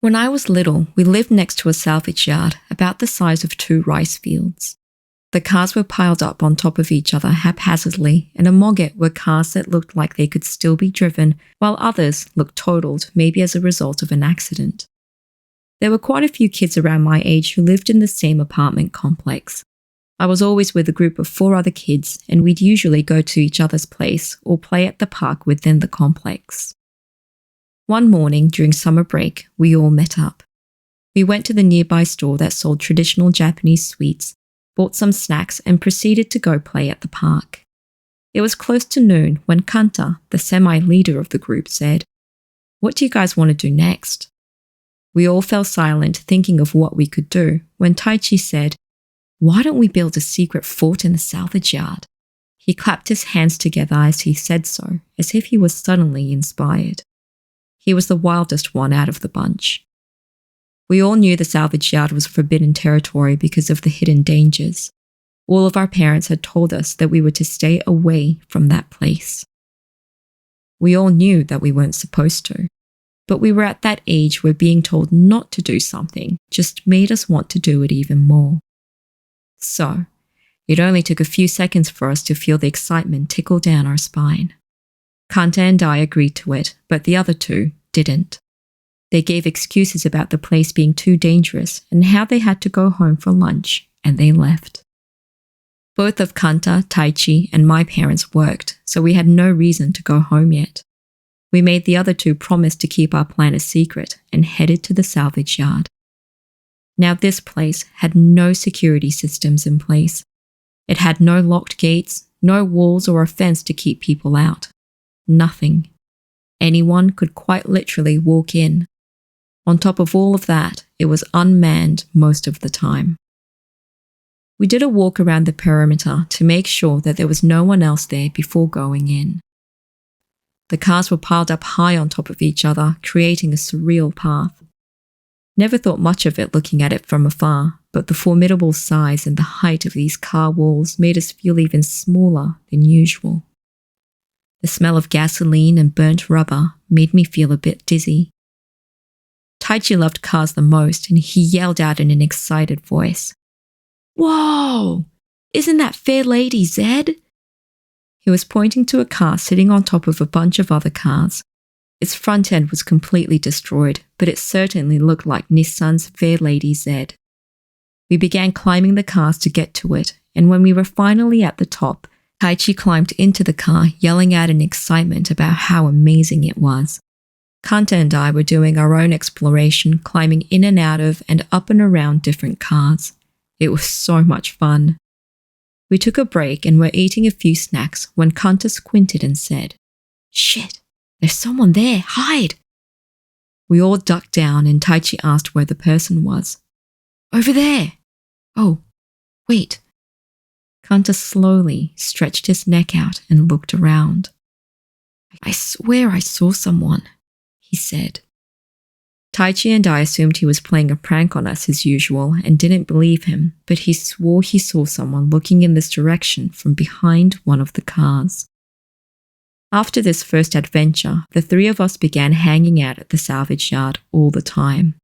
When I was little, we lived next to a salvage yard about the size of 2 rice fields. The cars were piled up on top of each other haphazardly, and among it were cars that looked like they could still be driven, while others looked totaled, maybe as a result of an accident. There were quite a few kids around my age who lived in the same apartment complex. I was always with a group of 4 other kids, and we'd usually go to each other's place or play at the park within the complex. One morning during summer break, we all met up. We went to the nearby store that sold traditional Japanese sweets, bought some snacks, and proceeded to go play at the park. It was close to noon when Kanta, the semi-leader of the group, said, "What do you guys want to do next?" We all fell silent, thinking of what we could do, when Taichi said, "Why don't we build a secret fort in the salvage yard?" He clapped his hands together as he said so, as if he was suddenly inspired. He was the wildest one out of the bunch. We all knew the salvage yard was forbidden territory because of the hidden dangers. All of our parents had told us that we were to stay away from that place. We all knew that we weren't supposed to, but we were at that age where being told not to do something just made us want to do it even more. So, it only took a few seconds for us to feel the excitement tickle down our spine. Kanta and I agreed to it, but the other 2 didn't. They gave excuses about the place being too dangerous and how they had to go home for lunch, and they left. Both of Kanta, Taichi, and my parents worked, so we had no reason to go home yet. We made the other 2 promise to keep our plan a secret and headed to the salvage yard. Now this place had no security systems in place. It had no locked gates, no walls or a fence to keep people out. Nothing. Anyone could quite literally walk in. On top of all of that, it was unmanned most of the time. We did a walk around the perimeter to make sure that there was no one else there before going in. The cars were piled up high on top of each other, creating a surreal path. Never thought much of it looking at it from afar, but the formidable size and the height of these car walls made us feel even smaller than usual. The smell of gasoline and burnt rubber made me feel a bit dizzy. Taichi loved cars the most, and he yelled out in an excited voice, "Whoa! Isn't that Fair Lady Zed?" He was pointing to a car sitting on top of a bunch of other cars. Its front end was completely destroyed, but it certainly looked like Nissan's Fair Lady Zed. We began climbing the cars to get to it, and when we were finally at the top, Taichi climbed into the car, yelling out in excitement about how amazing it was. Kanta and I were doing our own exploration, climbing in and out of and up and around different cars. It was so much fun. We took a break and were eating a few snacks when Kanta squinted and said, "Shit, there's someone there, hide!" We all ducked down and Taichi asked where the person was. "Over there." "Oh, wait." Kanta slowly stretched his neck out and looked around. "I swear I saw someone," he said. Taichi and I assumed he was playing a prank on us as usual and didn't believe him, but he swore he saw someone looking in this direction from behind one of the cars. After this first adventure, the 3 of us began hanging out at the salvage yard all the time.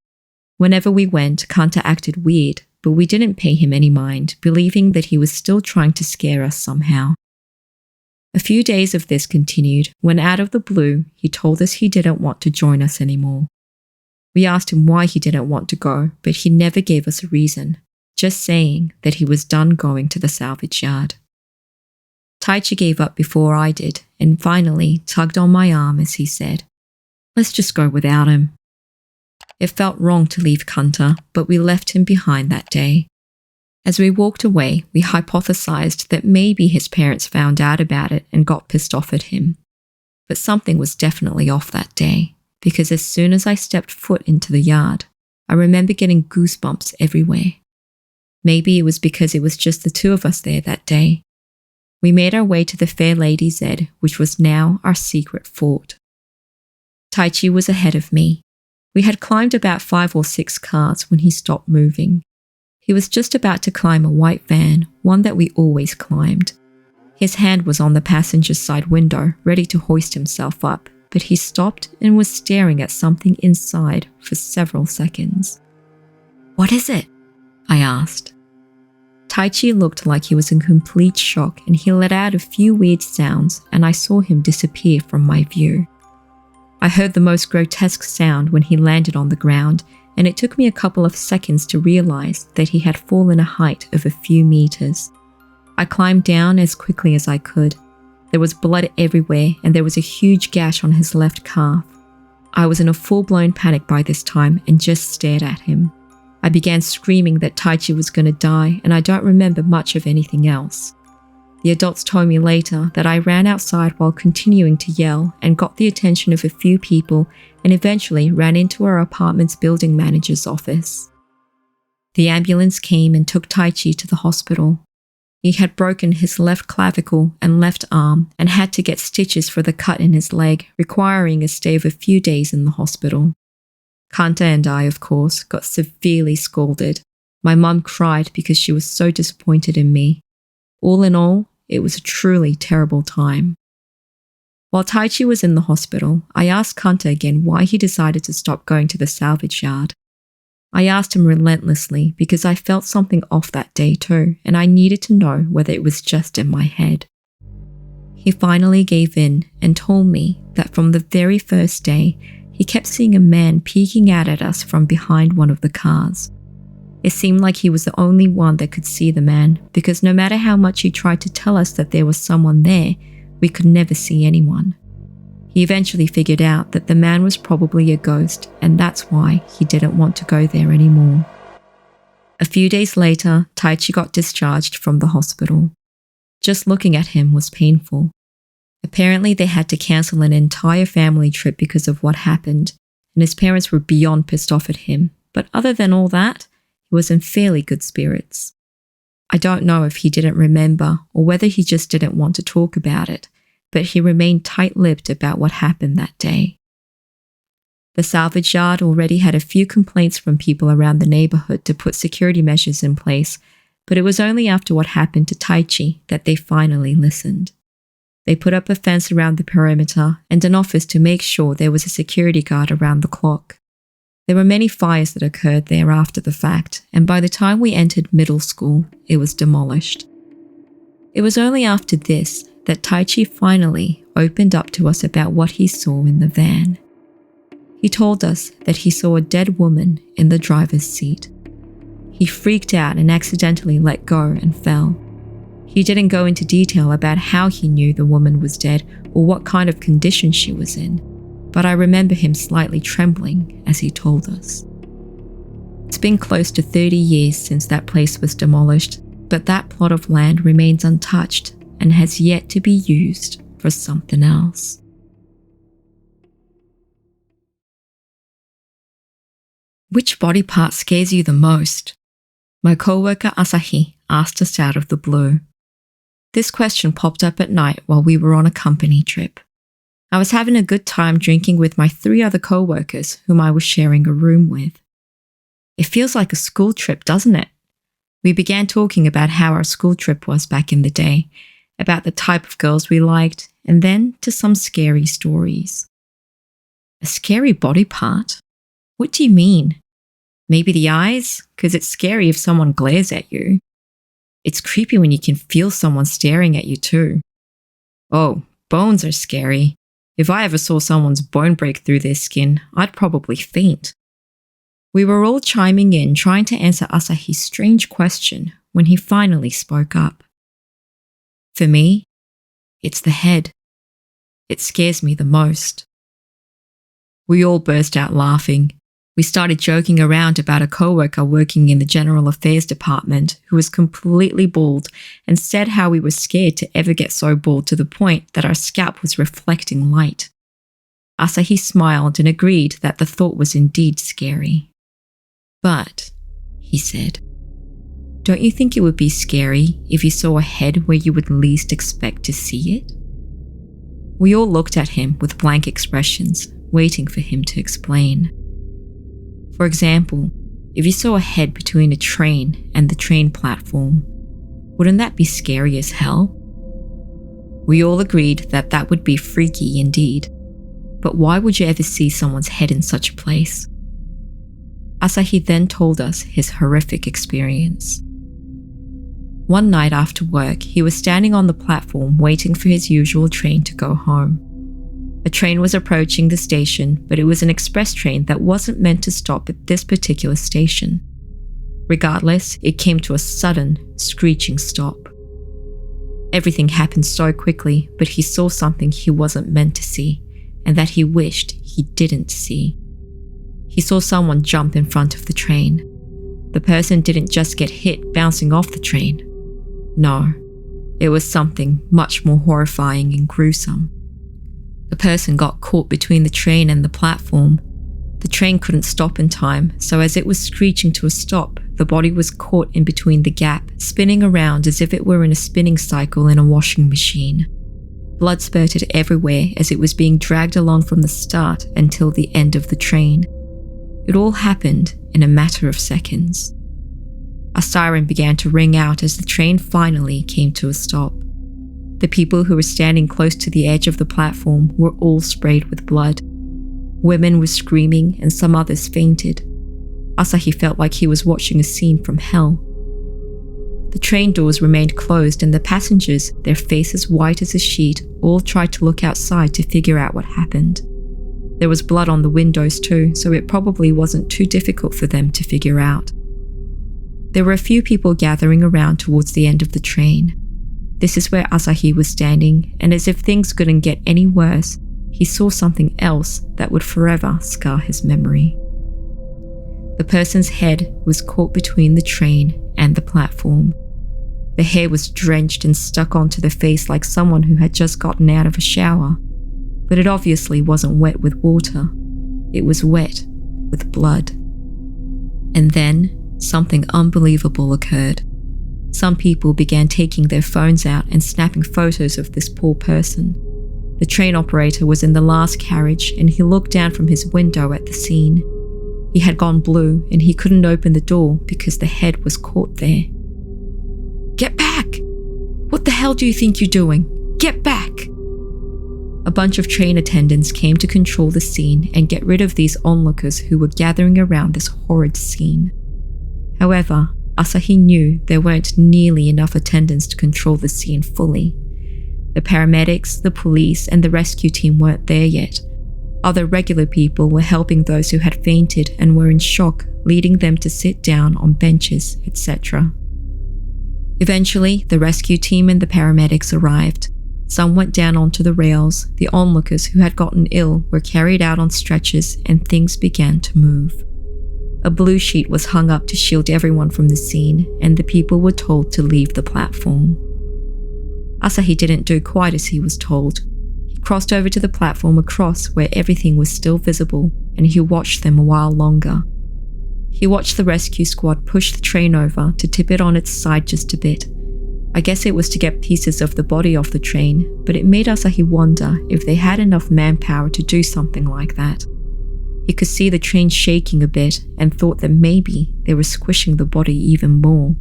Whenever we went, Kanta acted weird, but we didn't pay him any mind, believing that he was still trying to scare us somehow. A few days of this continued, when out of the blue, he told us he didn't want to join us anymore. We asked him why he didn't want to go, but he never gave us a reason, just saying that he was done going to the salvage yard. Taichi gave up before I did, and finally tugged on my arm as he said, "Let's just go without him." It felt wrong to leave Kanta, but we left him behind that day. As we walked away, we hypothesized that maybe his parents found out about it and got pissed off at him. But something was definitely off that day, because as soon as I stepped foot into the yard, I remember getting goosebumps everywhere. Maybe it was because it was just the 2 of us there that day. We made our way to the Fair Lady Zed, which was now our secret fort. Taichi was ahead of me. We had climbed about 5 or 6 cars when he stopped moving. He was just about to climb a white van, one that we always climbed. His hand was on the passenger side window, ready to hoist himself up, but he stopped and was staring at something inside for several seconds. "What is it?" I asked. Taichi looked like he was in complete shock, and he let out a few weird sounds, and I saw him disappear from my view. I heard the most grotesque sound when he landed on the ground, and it took me a couple of seconds to realize that he had fallen a height of a few meters. I climbed down as quickly as I could. There was blood everywhere, and there was a huge gash on his left calf. I was in a full-blown panic by this time and just stared at him. I began screaming that Taichi was going to die, and I don't remember much of anything else. The adults told me later that I ran outside while continuing to yell and got the attention of a few people and eventually ran into our apartment's building manager's office. The ambulance came and took Taichi to the hospital. He had broken his left clavicle and left arm and had to get stitches for the cut in his leg, requiring a stay of a few days in the hospital. Kanta and I, of course, got severely scolded. My mum cried because she was so disappointed in me. All in all, it was a truly terrible time. While Taichi was in the hospital, I asked Kanta again why he decided to stop going to the salvage yard. I asked him relentlessly because I felt something off that day too, and I needed to know whether it was just in my head. He finally gave in and told me that from the very first day, he kept seeing a man peeking out at us from behind one of the cars. It seemed like he was the only one that could see the man, because no matter how much he tried to tell us that there was someone there, we could never see anyone. He eventually figured out that the man was probably a ghost, and that's why he didn't want to go there anymore. A few days later, Taichi got discharged from the hospital. Just looking at him was painful. Apparently, they had to cancel an entire family trip because of what happened, and his parents were beyond pissed off at him. But other than all that, he was in fairly good spirits. I don't know if he didn't remember or whether he just didn't want to talk about it, but he remained tight-lipped about what happened that day. The salvage yard already had a few complaints from people around the neighborhood to put security measures in place, but it was only after what happened to Taichi that they finally listened. They put up a fence around the perimeter and an office to make sure there was a security guard around the clock. There were many fires that occurred there after the fact, and by the time we entered middle school, it was demolished. It was only after this that Taichi finally opened up to us about what he saw in the van. He told us that he saw a dead woman in the driver's seat. He freaked out and accidentally let go and fell. He didn't go into detail about how he knew the woman was dead or what kind of condition she was in, but I remember him slightly trembling as he told us. It's been close to 30 years since that place was demolished, but that plot of land remains untouched and has yet to be used for something else. Which body part scares you the most? My coworker Asahi asked us out of the blue. This question popped up at night while we were on a company trip. I was having a good time drinking with my 3 other coworkers whom I was sharing a room with. It feels like a school trip, doesn't it? We began talking about how our school trip was back in the day, about the type of girls we liked, and then to some scary stories. A scary body part? What do you mean? Maybe the eyes? 'Cause it's scary if someone glares at you. It's creepy when you can feel someone staring at you too. Oh, bones are scary. If I ever saw someone's bone break through their skin, I'd probably faint. We were all chiming in, trying to answer Asahi's strange question when he finally spoke up. For me, it's the head. It scares me the most. We all burst out laughing. We started joking around about a coworker working in the General Affairs department who was completely bald and said how we were scared to ever get so bald to the point that our scalp was reflecting light. Asahi smiled and agreed that the thought was indeed scary. But, he said, don't you think it would be scary if you saw a head where you would least expect to see it? We all looked at him with blank expressions, waiting for him to explain. For example, if you saw a head between a train and the train platform, wouldn't that be scary as hell? We all agreed that that would be freaky indeed. But why would you ever see someone's head in such a place? Asahi then told us his horrific experience. One night after work, he was standing on the platform waiting for his usual train to go home. A train was approaching the station, but it was an express train that wasn't meant to stop at this particular station. Regardless, it came to a sudden, screeching stop. Everything happened so quickly, but he saw something he wasn't meant to see, and that he wished he didn't see. He saw someone jump in front of the train. The person didn't just get hit bouncing off the train. No, it was something much more horrifying and gruesome. The person got caught between the train and the platform. The train couldn't stop in time, so as it was screeching to a stop, the body was caught in between the gap, spinning around as if it were in a spinning cycle in a washing machine. Blood spurted everywhere as it was being dragged along from the start until the end of the train. It all happened in a matter of seconds. A siren began to ring out as the train finally came to a stop. The people who were standing close to the edge of the platform were all sprayed with blood. Women were screaming and some others fainted. Asahi felt like he was watching a scene from hell. The train doors remained closed and the passengers, their faces white as a sheet, all tried to look outside to figure out what happened. There was blood on the windows too, so it probably wasn't too difficult for them to figure out. There were a few people gathering around towards the end of the train. This is where Asahi was standing, and as if things couldn't get any worse, he saw something else that would forever scar his memory. The person's head was caught between the train and the platform. The hair was drenched and stuck onto the face like someone who had just gotten out of a shower, but it obviously wasn't wet with water. It was wet with blood. And then something unbelievable occurred. Some people began taking their phones out and snapping photos of this poor person. The train operator was in the last carriage and he looked down from his window at the scene. He had gone blue and he couldn't open the door because the head was caught there. "Get back! What the hell do you think you're doing? Get back!" A bunch of train attendants came to control the scene and get rid of these onlookers who were gathering around this horrid scene. However, Asahi knew there weren't nearly enough attendants to control the scene fully. The paramedics, the police, and the rescue team weren't there yet. Other regular people were helping those who had fainted and were in shock, leading them to sit down on benches, etc. Eventually, the rescue team and the paramedics arrived. Some went down onto the rails, the onlookers who had gotten ill were carried out on stretchers, and things began to move. A blue sheet was hung up to shield everyone from the scene, and the people were told to leave the platform. Asahi didn't do quite as he was told. He crossed over to the platform across where everything was still visible, and he watched them a while longer. He watched the rescue squad push the train over to tip it on its side just a bit. I guess it was to get pieces of the body off the train, but it made Asahi wonder if they had enough manpower to do something like that. He could see the train shaking a bit and thought that maybe they were squishing the body even more.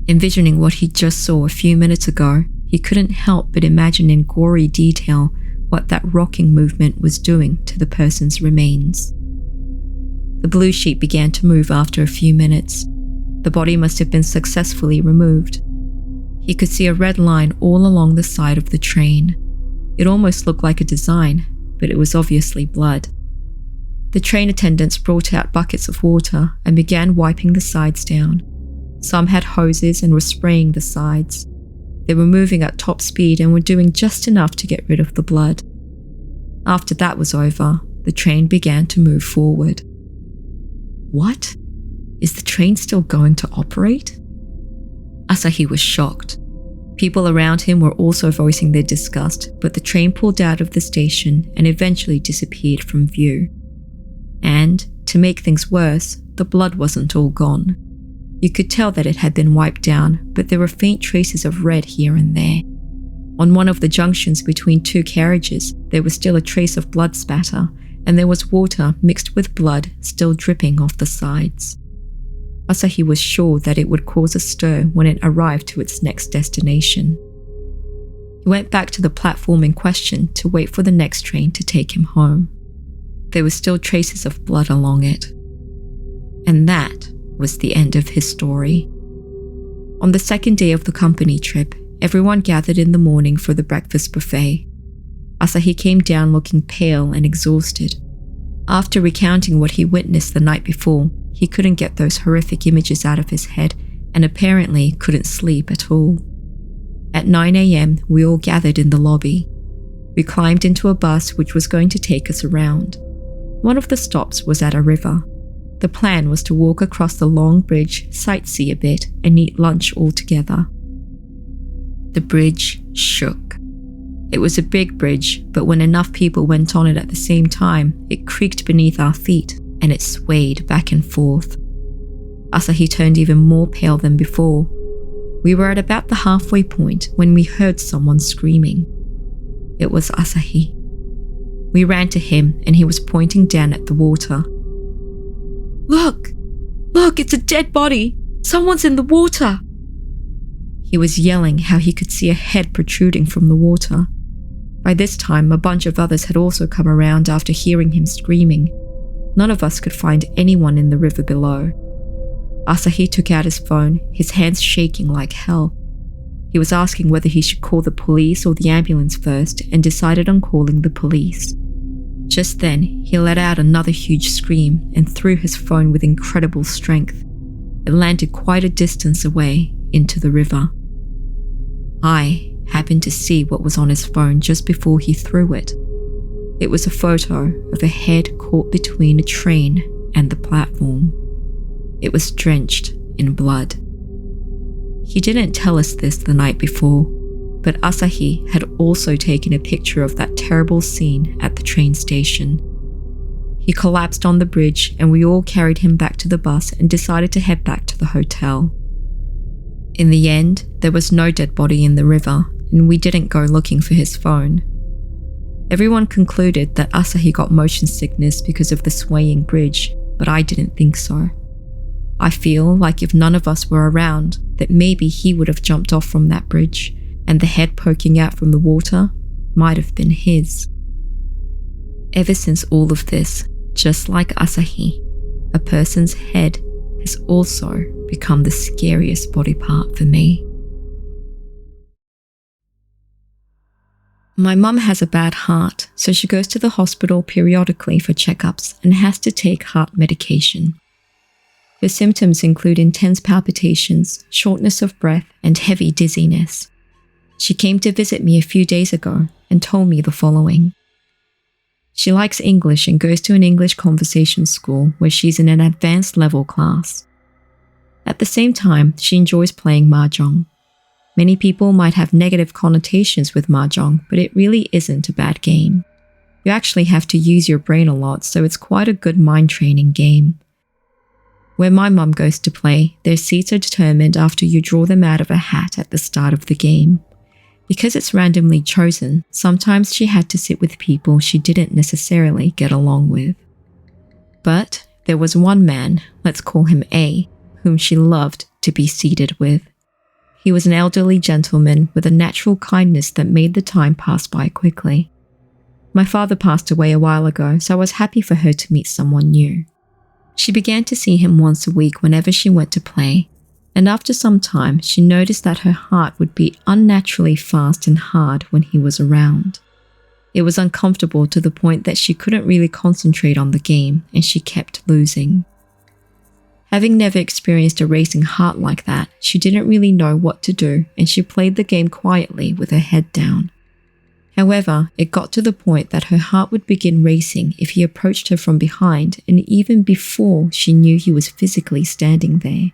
Envisioning what he just saw a few minutes ago, he couldn't help but imagine in gory detail what that rocking movement was doing to the person's remains. The blue sheet began to move after a few minutes. The body must have been successfully removed. He could see a red line all along the side of the train. It almost looked like a design, but it was obviously blood. The train attendants brought out buckets of water and began wiping the sides down. Some had hoses and were spraying the sides. They were moving at top speed and were doing just enough to get rid of the blood. After that was over, the train began to move forward. What? Is the train still going to operate? Asahi was shocked. People around him were also voicing their disgust, but the train pulled out of the station and eventually disappeared from view. And, to make things worse, the blood wasn't all gone. You could tell that it had been wiped down, but there were faint traces of red here and there. On one of the junctions between two carriages, there was still a trace of blood spatter, and there was water mixed with blood still dripping off the sides. Asahi was sure that it would cause a stir when it arrived to its next destination. He went back to the platform in question to wait for the next train to take him home. There were still traces of blood along it. And that was the end of his story. On the second day of the company trip, everyone gathered in the morning for the breakfast buffet. Asahi came down looking pale and exhausted. After recounting what he witnessed the night before, he couldn't get those horrific images out of his head and apparently couldn't sleep at all. At 9 a.m, we all gathered in the lobby. We climbed into a bus which was going to take us around. One of the stops was at a river. The plan was to walk across the long bridge, sightsee a bit, and eat lunch all together. The bridge shook. It was a big bridge, but when enough people went on it at the same time, it creaked beneath our feet and it swayed back and forth. Asahi turned even more pale than before. We were at about the halfway point when we heard someone screaming. It was Asahi. We ran to him and he was pointing down at the water. Look! Look, it's a dead body! Someone's in the water! He was yelling how he could see a head protruding from the water. By this time, a bunch of others had also come around after hearing him screaming. None of us could find anyone in the river below. Asahi took out his phone, his hands shaking like hell. He was asking whether he should call the police or the ambulance first and decided on calling the police. Just then, he let out another huge scream and threw his phone with incredible strength. It landed quite a distance away into the river. I happened to see what was on his phone just before he threw it. It was a photo of a head caught between a train and the platform. It was drenched in blood. He didn't tell us this the night before, but Asahi had also taken a picture of that terrible scene at the train station. He collapsed on the bridge and we all carried him back to the bus and decided to head back to the hotel. In the end, there was no dead body in the river and we didn't go looking for his phone. Everyone concluded that Asahi got motion sickness because of the swaying bridge, but I didn't think so. I feel like if none of us were around, that maybe he would have jumped off from that bridge, and the head poking out from the water might have been his. Ever since all of this, just like Asahi, a person's head has also become the scariest body part for me. My mum has a bad heart, so she goes to the hospital periodically for checkups and has to take heart medication. Her symptoms include intense palpitations, shortness of breath, and heavy dizziness. She came to visit me a few days ago and told me the following. She likes English and goes to an English conversation school where she's in an advanced level class. At the same time, she enjoys playing mahjong. Many people might have negative connotations with mahjong, but it really isn't a bad game. You actually have to use your brain a lot, so it's quite a good mind training game. Where my mum goes to play, their seats are determined after you draw them out of a hat at the start of the game. Because it's randomly chosen, sometimes she had to sit with people she didn't necessarily get along with. But there was one man, let's call him A, whom she loved to be seated with. He was an elderly gentleman with a natural kindness that made the time pass by quickly. My father passed away a while ago, so I was happy for her to meet someone new. She began to see him once a week whenever she went to play, and after some time, she noticed that her heart would beat unnaturally fast and hard when he was around. It was uncomfortable to the point that she couldn't really concentrate on the game, and she kept losing. Having never experienced a racing heart like that, she didn't really know what to do, and she played the game quietly with her head down. However, it got to the point that her heart would begin racing if he approached her from behind and even before she knew he was physically standing there.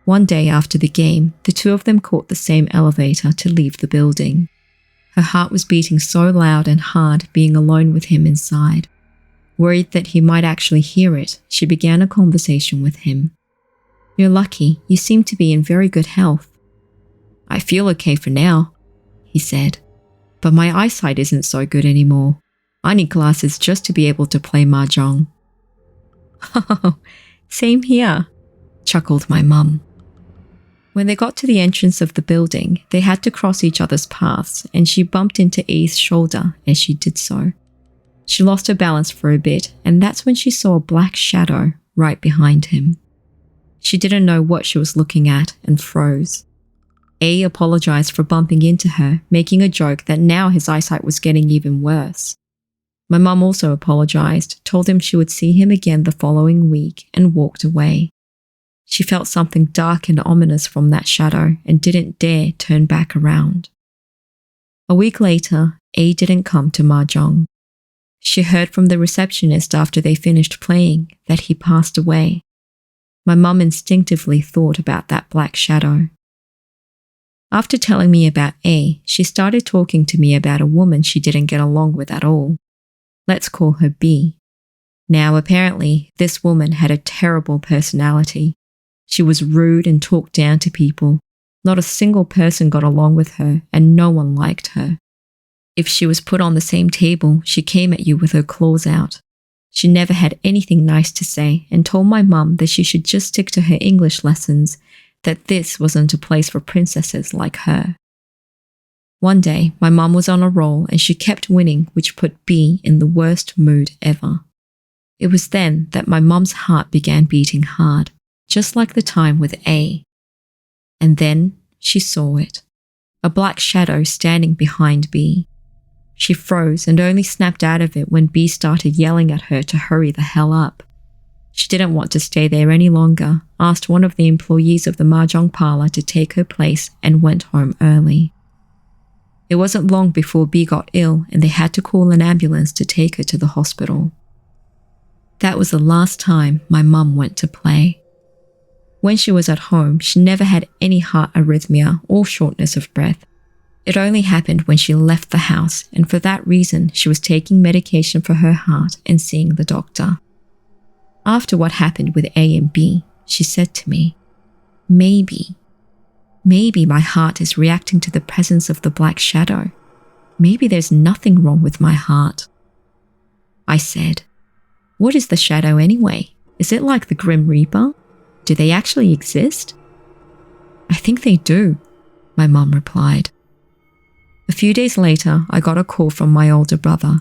One day after the game, the two of them caught the same elevator to leave the building. Her heart was beating so loud and hard being alone with him inside. Worried that he might actually hear it, she began a conversation with him. "You're lucky, you seem to be in very good health." "I feel okay for now," he said. "But my eyesight isn't so good anymore. I need glasses just to be able to play mahjong." "Oh, same here," chuckled my mum. When they got to the entrance of the building, they had to cross each other's paths, and she bumped into E's shoulder as she did so. She lost her balance for a bit, and that's when she saw a black shadow right behind him. She didn't know what she was looking at and froze. E apologized for bumping into her, making a joke that now his eyesight was getting even worse. My mum also apologized, told him she would see him again the following week, and walked away. She felt something dark and ominous from that shadow and didn't dare turn back around. A week later, E didn't come to Mahjong. She heard from the receptionist after they finished playing that he passed away. My mum instinctively thought about that black shadow. After telling me about A, she started talking to me about a woman she didn't get along with at all. Let's call her B. Now, apparently, this woman had a terrible personality. She was rude and talked down to people. Not a single person got along with her, and no one liked her. If she was put on the same table, she came at you with her claws out. She never had anything nice to say and told my mum that she should just stick to her English lessons, that this wasn't a place for princesses like her. One day, my mum was on a roll and she kept winning, which put B in the worst mood ever. It was then that my mum's heart began beating hard, just like the time with A. And then she saw it. A black shadow standing behind B. She froze and only snapped out of it when B started yelling at her to hurry the hell up. She didn't want to stay there any longer, asked one of the employees of the Mahjong parlor to take her place, and went home early. It wasn't long before B got ill and they had to call an ambulance to take her to the hospital. That was the last time my mum went to play. When she was at home, she never had any heart arrhythmia or shortness of breath. It only happened when she left the house, and for that reason, she was taking medication for her heart and seeing the doctor. After what happened with A and B, she said to me, maybe my heart is reacting to the presence of the black shadow. Maybe there's nothing wrong with my heart. I said, what is the shadow anyway? Is it like the Grim Reaper? Do they actually exist? I think they do, my mum replied. A few days later, I got a call from my older brother.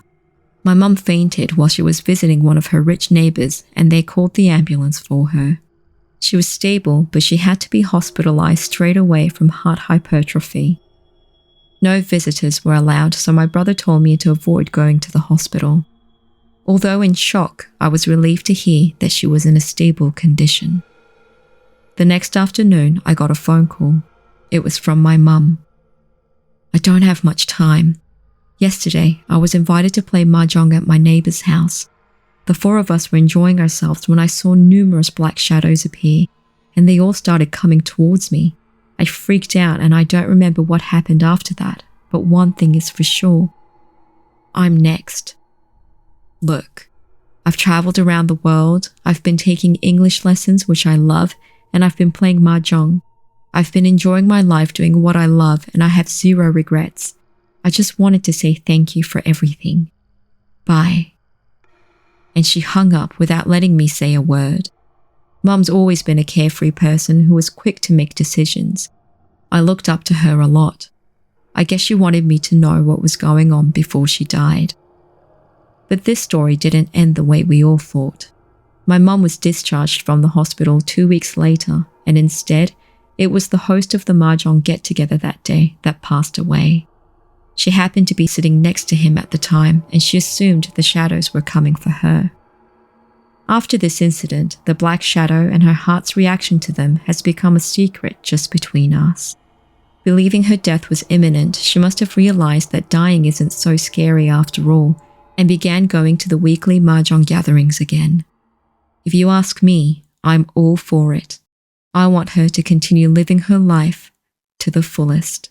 My mum fainted while she was visiting one of her rich neighbours, and they called the ambulance for her. She was stable, but she had to be hospitalised straight away from heart hypertrophy. No visitors were allowed, so my brother told me to avoid going to the hospital. Although in shock, I was relieved to hear that she was in a stable condition. The next afternoon, I got a phone call. It was from my mum. I don't have much time. Yesterday, I was invited to play Mahjong at my neighbour's house. The four of us were enjoying ourselves when I saw numerous black shadows appear, and they all started coming towards me. I freaked out and I don't remember what happened after that, but one thing is for sure. I'm next. Look, I've travelled around the world, I've been taking English lessons, which I love, and I've been playing Mahjong. I've been enjoying my life doing what I love, and I have zero regrets. I just wanted to say thank you for everything. Bye. And she hung up without letting me say a word. Mum's always been a carefree person who was quick to make decisions. I looked up to her a lot. I guess she wanted me to know what was going on before she died. But this story didn't end the way we all thought. My mum was discharged from the hospital 2 weeks later, and instead, it was the host of the Mahjong get-together that day that passed away. She happened to be sitting next to him at the time, and she assumed the shadows were coming for her. After this incident, the black shadow and her heart's reaction to them has become a secret just between us. Believing her death was imminent, she must have realized that dying isn't so scary after all, and began going to the weekly Mahjong gatherings again. If you ask me, I'm all for it. I want her to continue living her life to the fullest.